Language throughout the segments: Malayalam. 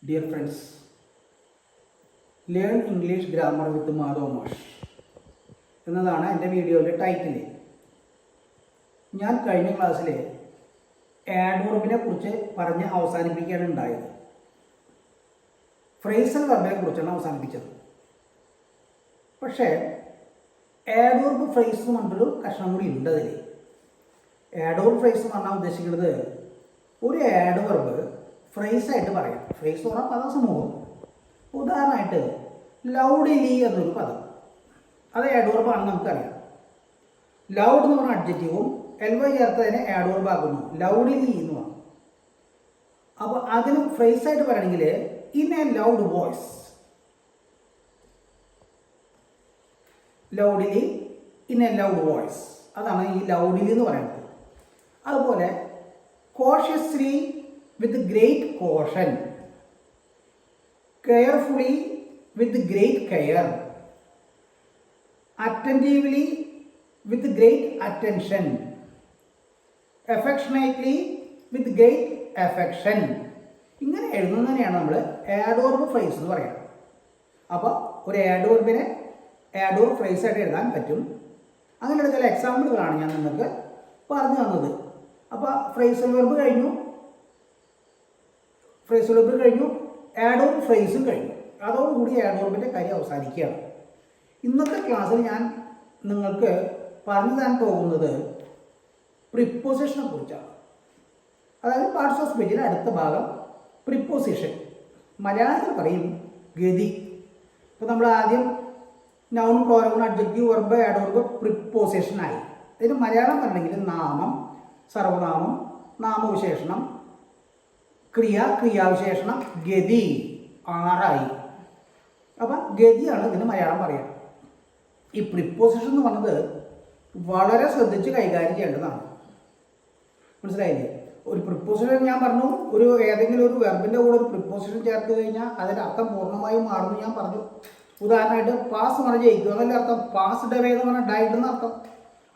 Dear friends, learn English grammar with Madhav മാഷ് എന്നതാണ് എൻ്റെ വീഡിയോയുടെ ടൈറ്റിൽ. ഞാൻ കഴിഞ്ഞ ക്ലാസ്സിൽ ആഡ്വർബിനെ കുറിച്ച് പറഞ്ഞ് അവസാനിപ്പിക്കുകയാണ് ഉണ്ടായത്. ഫ്രേസൽ വെർബിനെ കുറിച്ചാണ് അവസാനിപ്പിച്ചത്. പക്ഷേ ആഡ്വർബ് ഫ്രേസ് എന്ന് പറഞ്ഞൊരു കഷ്ണം കൂടി ഉണ്ട് അതിൽ. ആഡ്വർബ് ഫ്രേസ് എന്ന് പറഞ്ഞാൽ ഉദ്ദേശിക്കുന്നത് ഒരു ആഡ്വർബ് ഫ്രേസായിട്ട് പറയാം. ഫ്രേസ് എന്ന് പറഞ്ഞാൽ പദസമൂഹം. ഉദാഹരണമായിട്ട് ലൗഡിലി എന്നൊരു പദം, അത് ആഡ്വർബ് ആണെന്ന് നമുക്കറിയാം. ലൗഡ് എന്ന് പറഞ്ഞ അഡ്ജക്റ്റീവും എൽവൈ ചേർത്തതിനെ ആഡ്വർബ് ആക്കുന്നു, ലൗഡിലി എന്ന് പറഞ്ഞു. അപ്പോൾ അതിന് ഫ്രേസായിട്ട് പറയണമെങ്കിൽ in a loud voice, loudly in a loud voice, അതാണ് ഈ ലൗഡിലി എന്ന് പറയുന്നത്. അതുപോലെ cautiously with great caution, carefully with great care, attentively with great attention, affectionately with great affection. ഇങ്ങനെ എഴുതുന്നതിനെയാണ് നമ്മൾ ആഡ്വർബ് ഫ്രേസ് എന്ന് പറയുന്നത്. അപ്പോൾ ഒരു ആഡ്വർബിനെ ആഡ്വർബ് ഫ്രേസായിട്ട് എഴുതാൻ പറ്റും. അങ്ങനെയുള്ള ചില എക്സാമ്പിളുകളാണ് ഞാൻ നിങ്ങൾക്ക് പറഞ്ഞു തന്നത്. അപ്പോൾ ഫ്രേസൽ വെർബ് കഴിഞ്ഞു, ഫ്രേസൽ വെർബ് കഴിഞ്ഞു, ആഡ്വർബ് ഫ്രേസും കഴിഞ്ഞു. അതോടുകൂടി ആഡ്വർബിൻ്റെ കാര്യം അവസാനിക്കുകയാണ്. ഇന്നത്തെ ക്ലാസ്സിൽ ഞാൻ നിങ്ങൾക്ക് പറഞ്ഞു തരാൻ പോകുന്നത് പ്രിപ്പോസിഷനെ കുറിച്ചാണ്. അതായത് പാർട്സ് ഓഫ് സ്പീച്ചിൻ്റെ അടുത്ത ഭാഗം പ്രിപ്പോസിഷൻ. മലയാളത്തിൽ പറയും ഗതി. ഇപ്പോൾ നമ്മൾ ആദ്യം noun, pronoun, adjective, verb, adverb, പ്രിപ്പോസിഷനായി. ഇതിന് മലയാളം പറയണമെങ്കിൽ നാമം, സർവനാമം, നാമവിശേഷണം, ക്രിയ, ക്രിയാവിശേഷണം, ഗതി, 6 അപ്പം ഗതിയാണ് ഇതിന് മലയാളം പറയാം. ഈ പ്രിപ്പോസിഷൻ എന്ന് പറഞ്ഞത് വളരെ ശ്രദ്ധിച്ച് കൈകാര്യം ചെയ്യേണ്ടതാണ്. മനസ്സിലായില്ലേ? ഒരു പ്രിപ്പോസിഷൻ ഞാൻ പറഞ്ഞു, ഒരു ഏതെങ്കിലും ഒരു വെർബിൻ്റെ കൂടെ ഒരു പ്രിപ്പോസിഷൻ ചേർത്ത് കഴിഞ്ഞാൽ അതിൻ്റെ അർത്ഥം പൂർണ്ണമായും മാറുന്നു ഞാൻ പറഞ്ഞു. ഉദാഹരണമായിട്ട് പാസ് പറഞ്ഞ് ജയിക്കുക എന്നല്ല അർത്ഥം, പാസ് ഡവേ എന്ന് പറഞ്ഞാൽ ഡൈഡ് എന്ന അർത്ഥം.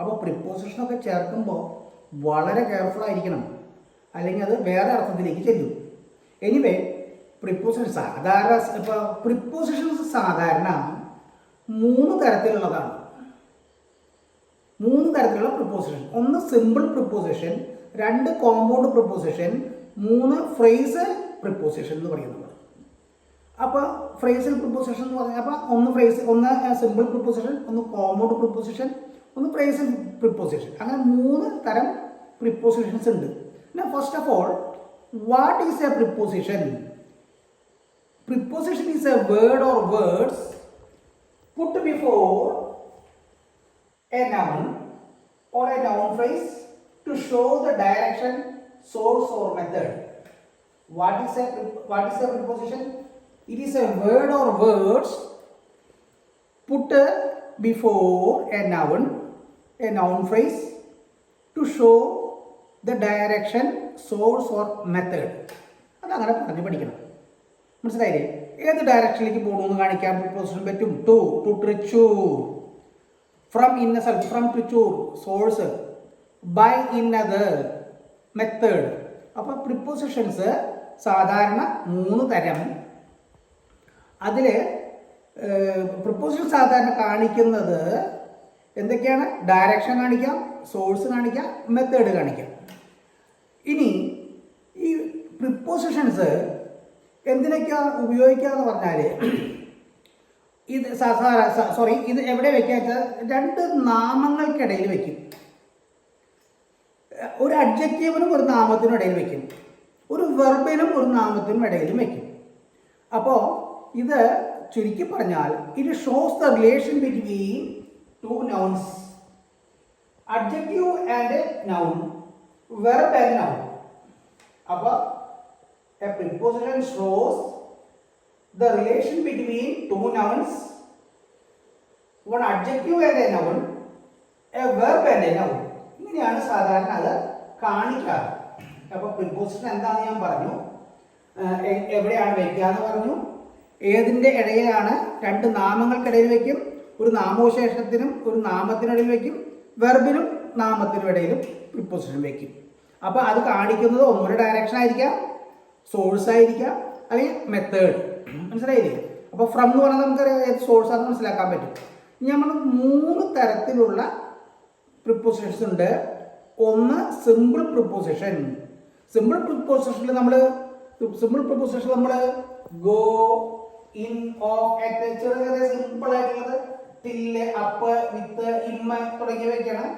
അപ്പോൾ പ്രിപ്പോസിഷനൊക്കെ ചേർക്കുമ്പോൾ വളരെ കെയർഫുൾ ആയിരിക്കണം, അല്ലെങ്കിൽ അത് വേറെ അർത്ഥത്തിലേക്ക് ചെല്ലും. എനിവേ, പ്രിപ്പോസിഷൻ സാധാരണ ഇപ്പോൾ പ്രിപ്പോസിഷൻസ് സാധാരണ 3 തരത്തിലുള്ളതാണ്. 3 തരത്തിലുള്ള preposition. 1 simple preposition, 2 compound preposition, 3 phrasal preposition എന്ന് പറയുന്നത്. അപ്പോൾ ഫ്രേസൽ പ്രിപ്പോസിഷൻ എന്ന് പറഞ്ഞാൽ അപ്പോൾ 1 simple preposition, 1 compound preposition, 1 phrasal preposition. അങ്ങനെ 3 തരം പ്രിപ്പോസിഷൻസ് ഉണ്ട്. Now first of all, what is a preposition? Preposition is a word or words put before a noun or a noun phrase to show the direction, source or method. What is a preposition? It is a word or words put before a noun phrase to show the direction, source or method. അതങ്ങനെ പറഞ്ഞു പഠിക്കണം. മനസ്സിലായില്ലേ? ഏത് ഡയറക്ഷനിലേക്ക് പോകണമെന്ന് കാണിക്കാൻ പ്രിപ്പോസിഷൻ പറ്റും. ടു ട്രിച്ചൂർ, ഫ്രം ഇന്ന സ്ഥലം, from Trichur source, by another method. അപ്പോൾ പ്രിപ്പോസിഷൻസ് സാധാരണ 3 തരം. അതിൽ പ്രിപ്പോസിഷൻ സാധാരണ കാണിക്കുന്നത് എന്തൊക്കെയാണ്? ഡയറക്ഷൻ കാണിക്കാം, സോഴ്സ് കാണിക്കാം, മെത്തേഡ് കാണിക്കാം. ഇനി ഈ പ്രിപ്പോസിഷൻസ് എന്തിനൊക്കെയാണ് ഉപയോഗിക്കുക എന്ന് പറഞ്ഞാൽ ഇത് എവിടെ വയ്ക്കുക വെച്ചാൽ 2 നാമങ്ങൾക്കിടയിൽ വയ്ക്കും. ഒരു അഡ്ജക്റ്റീവിനും ഒരു നാമത്തിനും ഇടയിൽ വയ്ക്കും, ഒരു വെർബിനും ഒരു നാമത്തിനും ഇടയിലും വയ്ക്കും. അപ്പോൾ ഇത് ചുരുക്കി പറഞ്ഞാൽ it shows the relation between 2 nouns, adjective and noun, verb and noun. അപ്പോൾ a preposition shows the relation between 2 nouns, 1 adjective and a noun, a verb and a noun. ഇങ്ങനെയാണ് സാധാരണ അത് കാണിക്കാറ്. അപ്പോൾ പ്രിപ്പോസിഷൻ എന്താണെന്ന് ഞാൻ പറഞ്ഞു, എവിടെയാണ് വയ്ക്കുക എന്ന് പറഞ്ഞു, ഏതിൻ്റെ ഇടയിലാണ് 2 നാമങ്ങൾക്കിടയിൽ വയ്ക്കും, ഒരു നാമവിശേഷത്തിനും ഒരു നാമത്തിനിടയിൽ വയ്ക്കും, വെർബിനും നാമത്തിനും ഇടയിലും പ്രിപ്പോസിഷൻ വയ്ക്കും. അപ്പോൾ അത് കാണിക്കുന്നത് ഒന്നൊരു ഡയറക്ഷൻ ആയിരിക്കാം, സോഴ്സ് ആയിരിക്കാം, അല്ലെങ്കിൽ മെത്തേഡ്. മനസ്സിലായില്ലേ? അപ്പോൾ ഫ്രം എന്ന് പറഞ്ഞാൽ നമുക്കറിയാം ഏത് സോഴ്സ് ആണെന്ന് മനസ്സിലാക്കാൻ പറ്റും. ഇനി നമ്മൾ 3 തരത്തിലുള്ള പ്രിപ്പോസിഷൻസ് ഉണ്ട്. ഒന്ന് സിമ്പിൾ പ്രിപ്പോസിഷൻ. സിമ്പിൾ പ്രിപ്പോസിഷനിൽ നമ്മൾ ഗോ, ഇൻ, ഓഫ്, അറ്റ്, ചെറിയ ചെറിയ സിമ്പിൾ ആയിട്ടുള്ളത് ടില്ല്, അപ്പ്, വിത്ത്, ഇമ്മ തുടങ്ങിയവയൊക്കെയാണ്.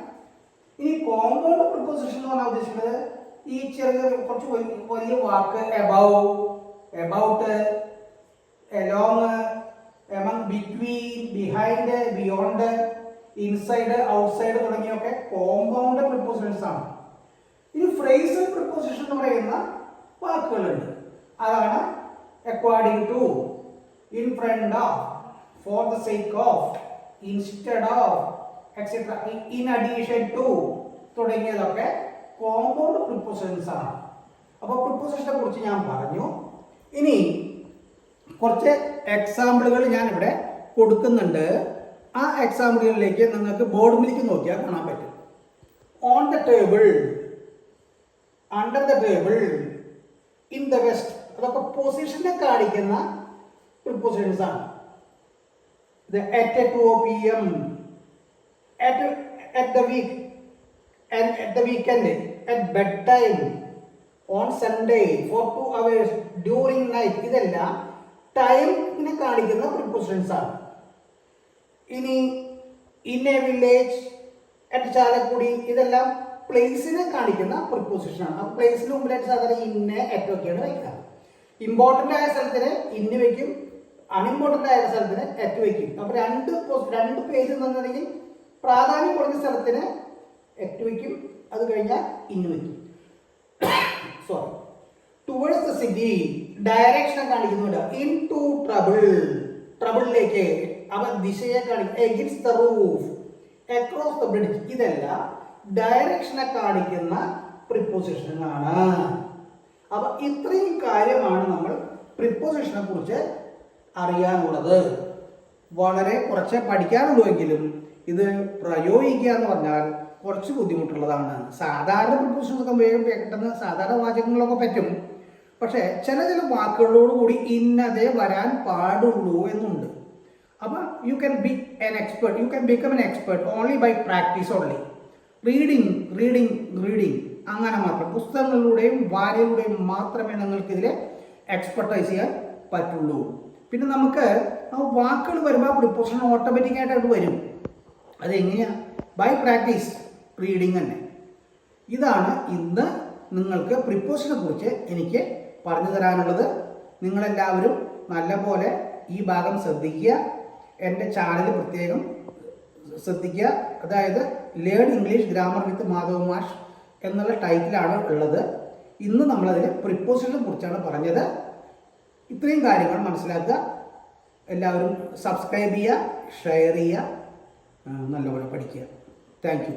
ഇനി കോമ്പൗണ്ട് പ്രിപ്പോസിഷൻ എന്ന് പറഞ്ഞാൽ ഉദ്ദേശിക്കുന്നത് ഈ ചെറിയ കുറച്ച് വലിയ വാക്ക് above, about, along, among, between, behind, beyond, inside, outside തുടങ്ങിയൊക്കെ കോമ്പൗണ്ട് പ്രിപ്പോസിഷൻസ് ആണ്. ഇനി ഫ്രേസൽ പ്രിപ്പോസിഷൻ എന്ന് പറയുന്ന വാക്കുകളുണ്ട്. അതാണ് according to, in front of, for the sake of, instead of, etcetera, in addition to തുടങ്ങിയതൊക്കെ കോമ്പൗണ്ട് പ്രിപ്പോസിഷൻസ് ആണ്. അപ്പോൾ പ്രിപ്പോസിഷനെ കുറിച്ച് ഞാൻ പറഞ്ഞു. ഇനി കുറച്ച് എക്സാമ്പിളുകൾ ഞാൻ ഇവിടെ കൊടുക്കുന്നുണ്ട്. ആ എക്സാമ്പിളുകളിലേക്ക് നിങ്ങൾക്ക് ബോർഡിലേക്ക് നോക്കിയാൽ കാണാൻ പറ്റും. On the table, under the table, in the west, അതൊക്കെ പൊസിഷനെ കാണിക്കുന്ന പ്രിപ്പോസിഷൻസ് ആണ്. at 2 p.m, at the week and at the weekend, at bedtime, on Sunday, for 2 hours, during night, ഇതെല്ലാം ടൈമിനെ കാണിക്കുന്ന പ്രിപ്പോസിഷൻസ് ആണ്. ഇനി in A village, at Chalakudy, ഇതെല്ലാം പ്ലേസിനെ കാണിക്കുന്ന പ്രിപ്പോസിഷൻ ആണ്. അപ്പോൾ പ്ലേസിന് മുമ്പിലായിട്ട് സാധാരണ ഇന്ന് അറ്റ് ഒക്കെയാണ് വയ്ക്കുക. ഇമ്പോർട്ടൻ്റ് ആയ സ്ഥലത്തിന് ഇന്ന് വയ്ക്കും, അൺഇമ്പോർട്ടൻ്റ് ആയ സ്ഥലത്തിന് അറ്റ് വയ്ക്കും. അപ്പോൾ രണ്ട് പേജ് എന്നുണ്ടെങ്കിൽ പ്രാധാന്യം കുറഞ്ഞ സ്ഥലത്തിന് അറ്റ് വയ്ക്കും, അത് കഴിഞ്ഞാൽ ഇന്ന് വയ്ക്കും. സോറി. ടുവേഴ്സ് ദ സിറ്റി, ഡയറക്ഷനെ കാണിക്കുന്നുണ്ട്. ഇൻ ടു ട്രബിൾ, ട്രബിളിലേക്ക്, അവ ദിശയെ കാണിക്കും. Against the roof, across the bridge, ഇതെല്ലാം ഡയറക്ഷനെ കാണിക്കുന്ന പ്രിപ്പോസിഷനാണ്. അപ്പൊ ഇത്രയും കാര്യമാണ് നമ്മൾ പ്രിപ്പോസിഷനെ കുറിച്ച് അറിയാനുള്ളത്. വളരെ കുറച്ച് പഠിക്കാനുള്ളൂവെങ്കിലും ഇത് പ്രയോഗിക്കുക എന്ന് പറഞ്ഞാൽ കുറച്ച് ബുദ്ധിമുട്ടുള്ളതാണ്. സാധാരണ പ്രിപ്പോസിഷൻസ് ഒക്കെ വേഗം പെട്ടെന്ന് സാധാരണ വാചകങ്ങളൊക്കെ പറ്റും. പക്ഷേ ചില വാക്കുകളോടുകൂടി ഇന്നതേ വരാൻ പാടുള്ളൂ എന്നുണ്ട്. അപ്പം you can be an expert, you can become an expert only by practice only. Reading അങ്ങനെ മാത്രം, പുസ്തകങ്ങളിലൂടെയും വായനയിലൂടെയും മാത്രമേ നിങ്ങൾക്കിതിൽ എക്സ്പെർട്ടൈസ് ചെയ്യാൻ പറ്റുള്ളൂ. പിന്നെ നമുക്ക് ആ വാക്കുകൾ വരുമ്പോൾ ആ പ്രിപ്പോസിഷൻ ഓട്ടോമാറ്റിക്കായിട്ട് വരും. അതെങ്ങനെയാണ്? ബൈ പ്രാക്ടീസ്, റീഡിങ് തന്നെ. ഇതാണ് ഇന്ന് നിങ്ങൾക്ക് പ്രിപ്പോസിഷനെ കുറിച്ച് എനിക്ക് പറഞ്ഞു തരാനുള്ളത്. നിങ്ങളെല്ലാവരും നല്ലപോലെ ഈ ഭാഗം ശ്രദ്ധിക്കുക. എൻ്റെ ചാനൽ പ്രത്യേകം ശ്രദ്ധിക്കുക. അതായത് learn English grammar with Madhav മാഷ് എന്നുള്ള ടൈറ്റിലാണ് ഉള്ളത്. ഇന്ന് നമ്മളതിൽ പ്രിപ്പോസിഷനെ കുറിച്ചാണ് പറഞ്ഞത്. ഇത്രയും കാര്യങ്ങൾ മനസ്സിലാക്കുക. എല്ലാവരും സബ്സ്ക്രൈബ് ചെയ്യുക, ഷെയർ ചെയ്യുക, നല്ലപോലെ പഠിക്കുക. Thank you.